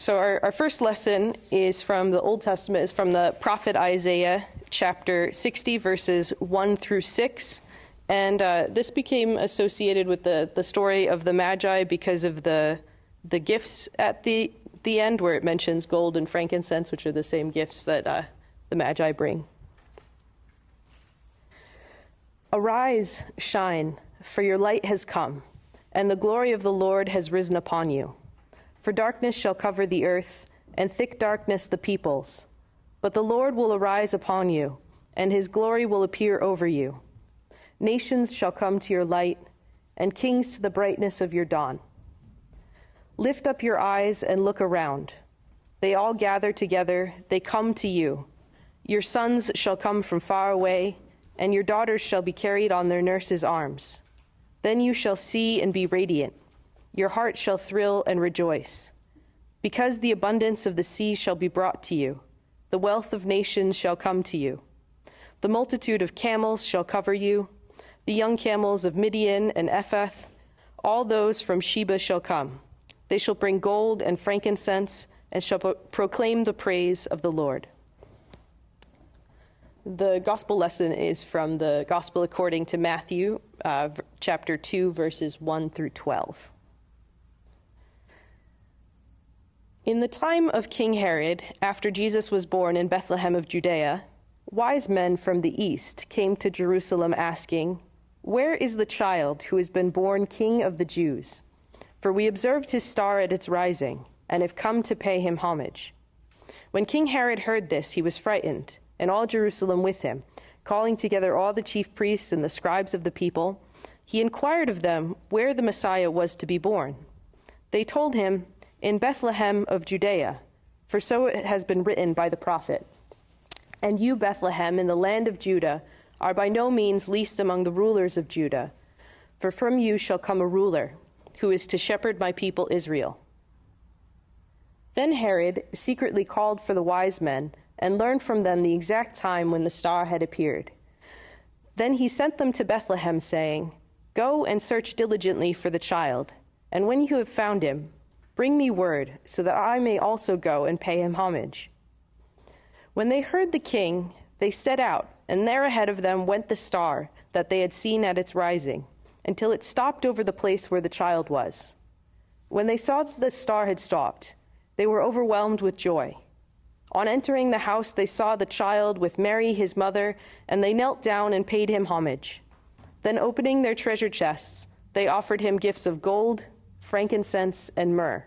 So our first lesson is from the Old Testament, is from the prophet Isaiah, chapter 60, verses 1 through 6. And this became associated with the story of the Magi because of the gifts at the end, where it mentions gold and frankincense, which are the same gifts that the Magi bring. Arise, shine, for your light has come, and the glory of the Lord has risen upon you. For darkness shall cover the earth, and thick darkness the peoples. But the Lord will arise upon you, and his glory will appear over you. Nations shall come to your light, and kings to the brightness of your dawn. Lift up your eyes and look around. They all gather together, they come to you. Your sons shall come from far away, and your daughters shall be carried on their nurses' arms. Then you shall see and be radiant. Your heart shall thrill and rejoice. Because the abundance of the sea shall be brought to you, the wealth of nations shall come to you. The multitude of camels shall cover you, the young camels of Midian and Ephah, all those from Sheba shall come. They shall bring gold and frankincense, and shall proclaim the praise of the Lord. The gospel lesson is from the Gospel according to Matthew, chapter 2, verses 1 through 12. In the time of King Herod, after Jesus was born in Bethlehem of Judea, wise men from the east came to Jerusalem asking, "Where is the child who has been born King of the Jews? For we observed his star at its rising, and have come to pay him homage." When King Herod heard this, he was frightened, and all Jerusalem with him. Calling together all the chief priests and the scribes of the people, he inquired of them where the Messiah was to be born. They told him, "In Bethlehem of Judea, for so it has been written by the prophet. And you, Bethlehem, in the land of Judah, are by no means least among the rulers of Judah, for from you shall come a ruler, who is to shepherd my people Israel." Then Herod secretly called for the wise men and learned from them the exact time when the star had appeared. Then he sent them to Bethlehem, saying, "Go and search diligently for the child, and when you have found him, bring me word, so that I may also go and pay him homage." When they heard the king, they set out, and there ahead of them went the star that they had seen at its rising, until it stopped over the place where the child was. When they saw that the star had stopped, they were overwhelmed with joy. On entering the house, they saw the child with Mary, his mother, and they knelt down and paid him homage. Then opening their treasure chests, they offered him gifts of gold, frankincense, and myrrh.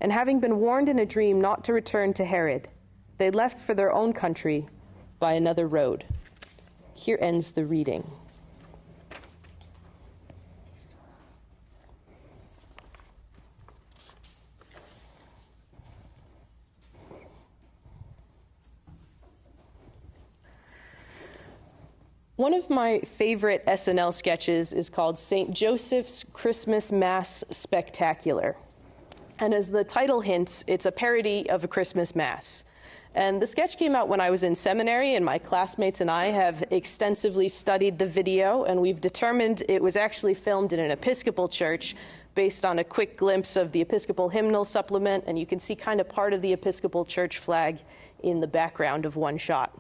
And having been warned in a dream not to return to Herod, they left for their own country by another road. Here ends the reading. One of my favorite SNL sketches is called St. Joseph's Christmas Mass Spectacular. And as the title hints, it's a parody of a Christmas Mass. And the sketch came out when I was in seminary, and my classmates and I have extensively studied the video, and we've determined it was actually filmed in an Episcopal church based on a quick glimpse of the Episcopal hymnal supplement, and you can see kind of part of the Episcopal church flag in the background of one shot.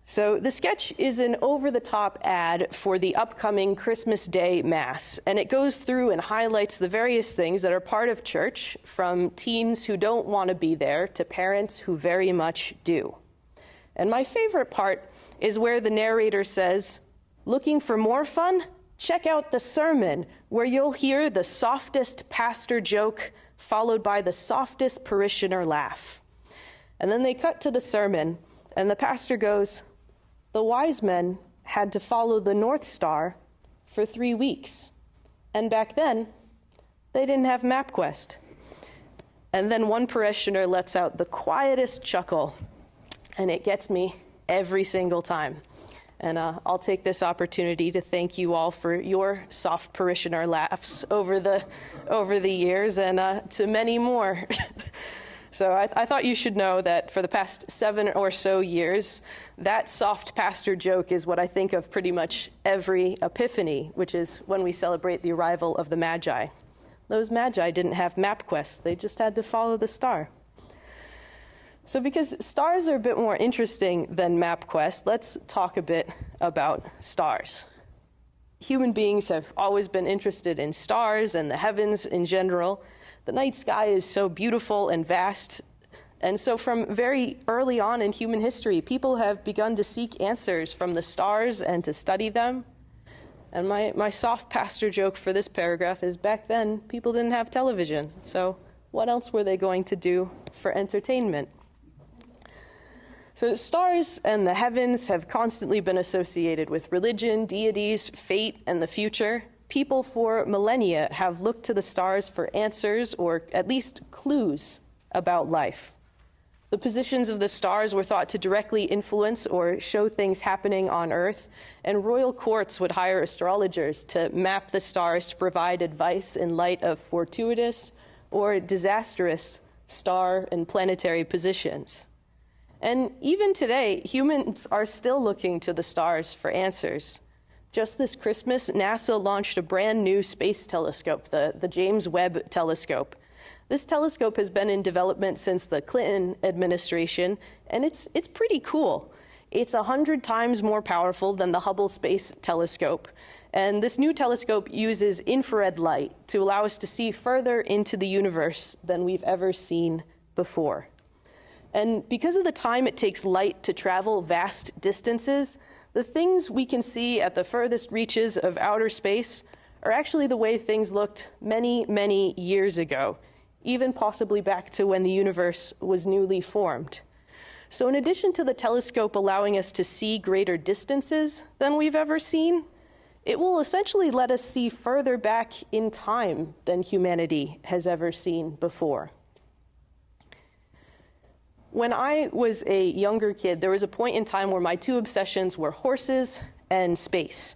So the sketch is an over-the-top ad for the upcoming Christmas Day Mass, and it goes through and highlights the various things that are part of church, from teens who don't want to be there to parents who very much do. And my favorite part is where the narrator says, "Looking for more fun? Check out the sermon, where you'll hear the softest pastor joke followed by the softest parishioner laugh." And then they cut to the sermon, and the pastor goes, "The wise men had to follow the North Star for 3 weeks. And back then, they didn't have MapQuest." And then one parishioner lets out the quietest chuckle, and it gets me every single time. And I'll take this opportunity to thank you all for your soft parishioner laughs over the years, and to many more. So I thought you should know that for the past 7 or so years, that soft pastor joke is what I think of pretty much every Epiphany, which is when we celebrate the arrival of the Magi. Those magi didn't have MapQuest. They just had to follow the star. So because stars are a bit more interesting than MapQuest, let's talk a bit about stars. Human beings have always been interested in stars and the heavens in general. The night sky is so beautiful and vast. And so from very early on in human history, people have begun to seek answers from the stars and to study them. And my soft pastor joke for this paragraph is back then, people didn't have television. So what else were they going to do for entertainment? So stars and the heavens have constantly been associated with religion, deities, fate, and the future. People for millennia have looked to the stars for answers or at least clues about life. The positions of the stars were thought to directly influence or show things happening on Earth, and royal courts would hire astrologers to map the stars to provide advice in light of fortuitous or disastrous star and planetary positions. And even today, humans are still looking to the stars for answers. Just this Christmas, NASA launched a brand new space telescope, the James Webb Telescope. This telescope has been in development since the Clinton administration, and it's pretty cool. It's 100 times more powerful than the Hubble Space Telescope. And this new telescope uses infrared light to allow us to see further into the universe than we've ever seen before. And because of the time it takes light to travel vast distances, the things we can see at the furthest reaches of outer space are actually the way things looked many, many years ago, even possibly back to when the universe was newly formed. So in addition to the telescope allowing us to see greater distances than we've ever seen, it will essentially let us see further back in time than humanity has ever seen before. When I was a younger kid, there was a point in time where my two obsessions were horses and space.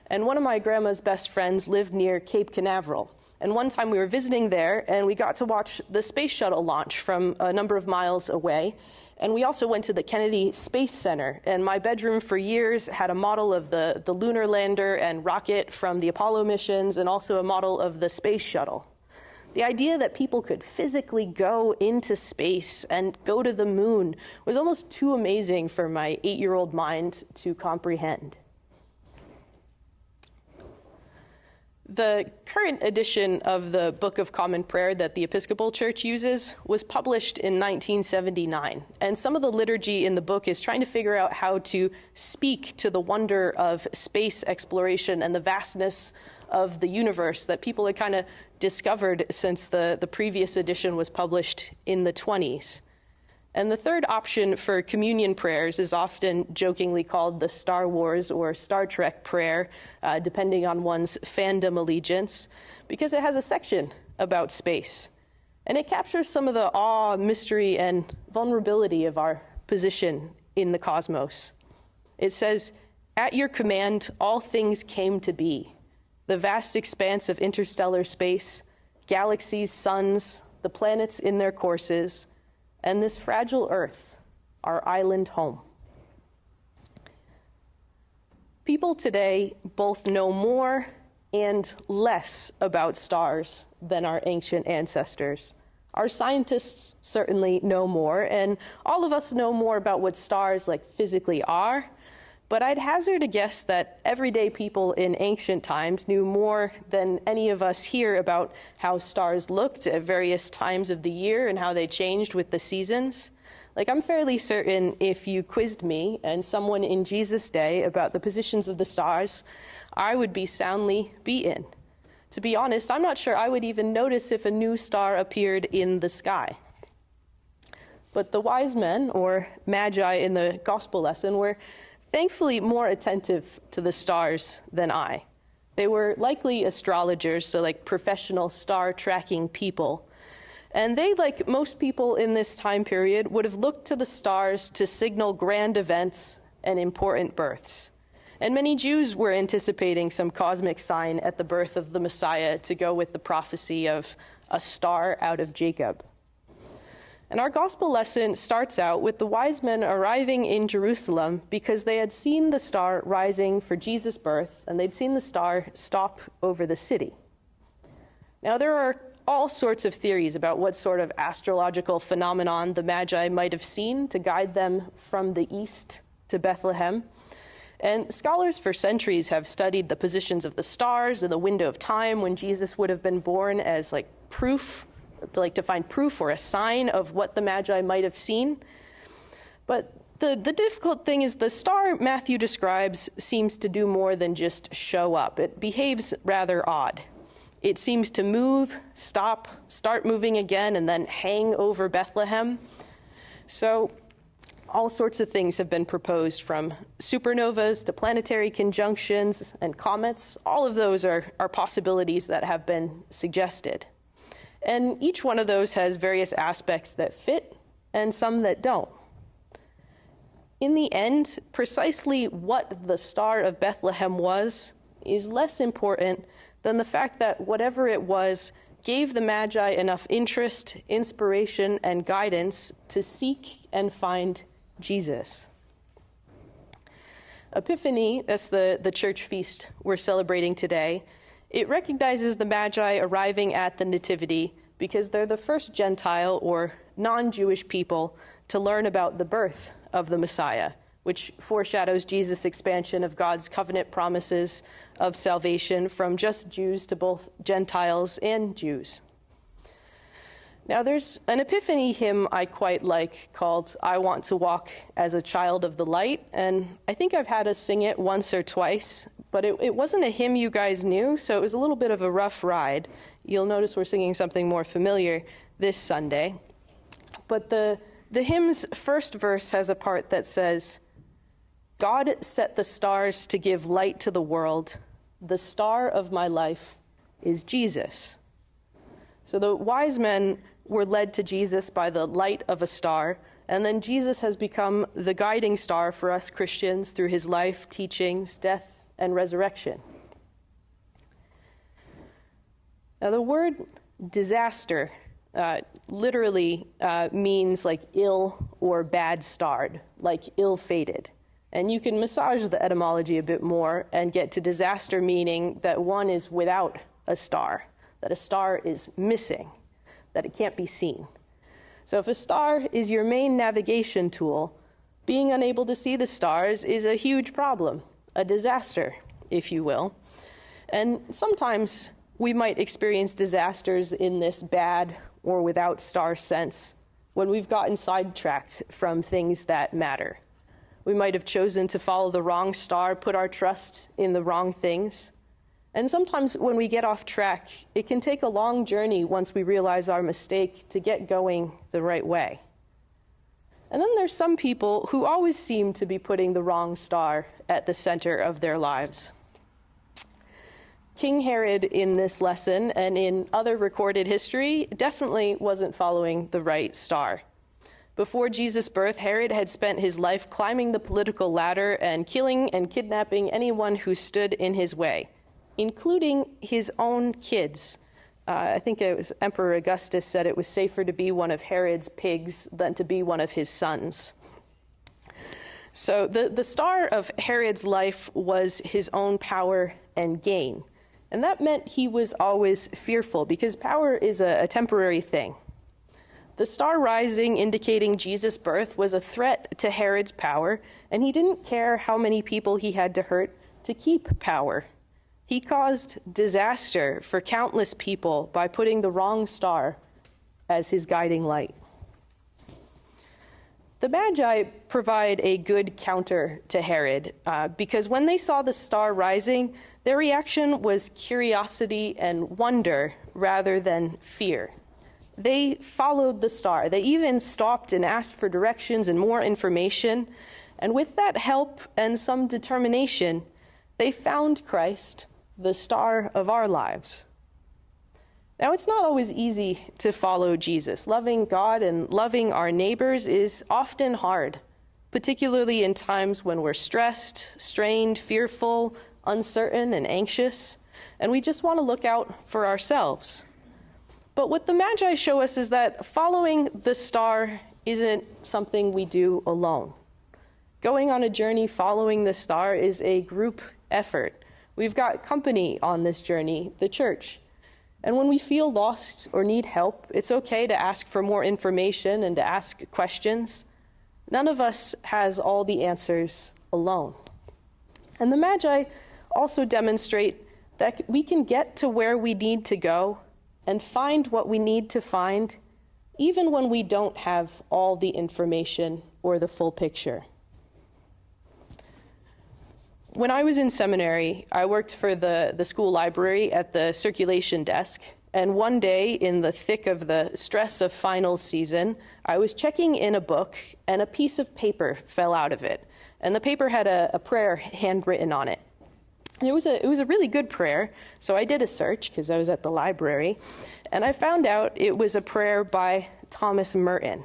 And one of my grandma's best friends lived near Cape Canaveral. And one time we were visiting there, and we got to watch the space shuttle launch from a number of miles away. And we also went to the Kennedy Space Center. And my bedroom for years had a model of the lunar lander and rocket from the Apollo missions, and also a model of the space shuttle. The idea that people could physically go into space and go to the moon was almost too amazing for my 8-year-old mind to comprehend. The current edition of the Book of Common Prayer that the Episcopal Church uses was published in 1979, and some of the liturgy in the book is trying to figure out how to speak to the wonder of space exploration and the vastness of the universe that people had kind of discovered since the previous edition was published in the 1920s. And the third option for communion prayers is often jokingly called the Star Wars or Star Trek prayer, depending on one's fandom allegiance, because it has a section about space. And it captures some of the awe, mystery, and vulnerability of our position in the cosmos. It says, "At your command, all things came to be. The vast expanse of interstellar space, galaxies, suns, the planets in their courses, and this fragile Earth, our island home." People today both know more and less about stars than our ancient ancestors. Our scientists certainly know more, and all of us know more about what stars physically are. But I'd hazard a guess that everyday people in ancient times knew more than any of us here about how stars looked at various times of the year and how they changed with the seasons. I'm fairly certain if you quizzed me and someone in Jesus' day about the positions of the stars, I would be soundly beaten. To be honest, I'm not sure I would even notice if a new star appeared in the sky. But the wise men, or magi in the gospel lesson, were thankfully more attentive to the stars than I. They were likely astrologers, so professional star tracking people. And they, like most people in this time period, would have looked to the stars to signal grand events and important births. And many Jews were anticipating some cosmic sign at the birth of the Messiah to go with the prophecy of a star out of Jacob. And our gospel lesson starts out with the wise men arriving in Jerusalem because they had seen the star rising for Jesus' birth, and they'd seen the star stop over the city. Now, there are all sorts of theories about what sort of astrological phenomenon the Magi might have seen to guide them from the east to Bethlehem. And scholars for centuries have studied the positions of the stars and the window of time when Jesus would have been born as proof, to find proof or a sign of what the Magi might have seen. But the difficult thing is the star Matthew describes seems to do more than just show up. It behaves rather odd. It seems to move, stop, start moving again, and then hang over Bethlehem. So all sorts of things have been proposed, from supernovas to planetary conjunctions and comets. All of those are possibilities that have been suggested. And each one of those has various aspects that fit and some that don't. In the end, precisely what the Star of Bethlehem was is less important than the fact that whatever it was gave the Magi enough interest, inspiration, and guidance to seek and find Jesus. Epiphany, that's the church feast we're celebrating today, it recognizes the Magi arriving at the Nativity because they're the first Gentile or non-Jewish people to learn about the birth of the Messiah, which foreshadows Jesus' expansion of God's covenant promises of salvation from just Jews to both Gentiles and Jews. Now, there's an Epiphany hymn I quite like called "I Want to Walk as a Child of the Light," and I think I've had us sing it once or twice, but it wasn't a hymn you guys knew, so it was a little bit of a rough ride. You'll notice we're singing something more familiar this Sunday. But the hymn's first verse has a part that says, "God set the stars to give light to the world. The star of my life is Jesus." So the wise men were led to Jesus by the light of a star, and then Jesus has become the guiding star for us Christians through his life, teachings, death, and resurrection. Now, the word disaster literally means ill or bad starred, ill-fated. And you can massage the etymology a bit more and get to disaster meaning that one is without a star, that a star is missing, that it can't be seen. So if a star is your main navigation tool, being unable to see the stars is a huge problem, a disaster, if you will. And sometimes we might experience disasters in this bad or without star sense when we've gotten sidetracked from things that matter. We might have chosen to follow the wrong star, put our trust in the wrong things. And sometimes when we get off track, it can take a long journey once we realize our mistake to get going the right way. And then there's some people who always seem to be putting the wrong star at the center of their lives. King Herod in this lesson and in other recorded history definitely wasn't following the right star. Before Jesus' birth, Herod had spent his life climbing the political ladder and killing and kidnapping anyone who stood in his way, including his own kids. I think it was Emperor Augustus said it was safer to be one of Herod's pigs than to be one of his sons. So the star of Herod's life was his own power and gain. And that meant he was always fearful because power is a temporary thing. The star rising indicating Jesus' birth was a threat to Herod's power, and he didn't care how many people he had to hurt to keep power. He caused disaster for countless people by putting the wrong star as his guiding light. The Magi provide a good counter to Herod because when they saw the star rising, their reaction was curiosity and wonder rather than fear. They followed the star. They even stopped and asked for directions and more information. And with that help and some determination, they found Christ, the star of our lives. Now, it's not always easy to follow Jesus. Loving God and loving our neighbors is often hard, particularly in times when we're stressed, strained, fearful, uncertain, and anxious, and we just want to look out for ourselves. But what the Magi show us is that following the star isn't something we do alone. Going on a journey following the star is a group effort. We've got company on this journey, the church. And when we feel lost or need help, it's okay to ask for more information and to ask questions. None of us has all the answers alone. And the Magi also demonstrate that we can get to where we need to go and find what we need to find, even when we don't have all the information or the full picture. When I was in seminary, I worked for the school library at the circulation desk, and one day, in the thick of the stress of finals season, I was checking in a book, and a piece of paper fell out of it. And the paper had a prayer handwritten on it. And it was a really good prayer, so I did a search, because I was at the library, and I found out it was a prayer by Thomas Merton.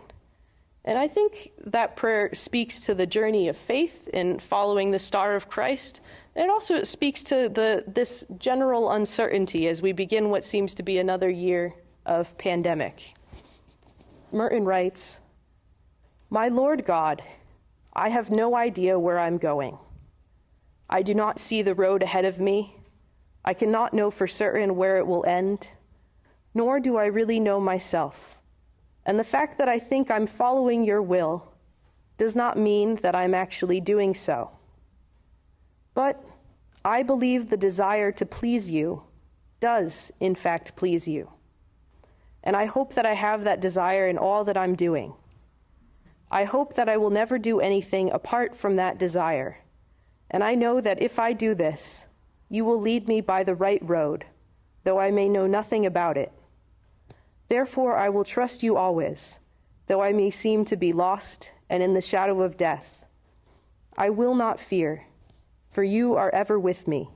And I think that prayer speaks to the journey of faith in following the star of Christ. And it also speaks to this general uncertainty as we begin what seems to be another year of pandemic. Merton writes, "My Lord God, I have no idea where I'm going. I do not see the road ahead of me. I cannot know for certain where it will end, nor do I really know myself. And the fact that I think I'm following your will does not mean that I'm actually doing so. But I believe the desire to please you does, in fact, please you. And I hope that I have that desire in all that I'm doing. I hope that I will never do anything apart from that desire. And I know that if I do this, you will lead me by the right road, though I may know nothing about it. Therefore, I will trust you always, though I may seem to be lost and in the shadow of death. I will not fear, for you are ever with me,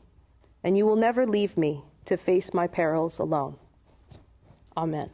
and you will never leave me to face my perils alone." Amen.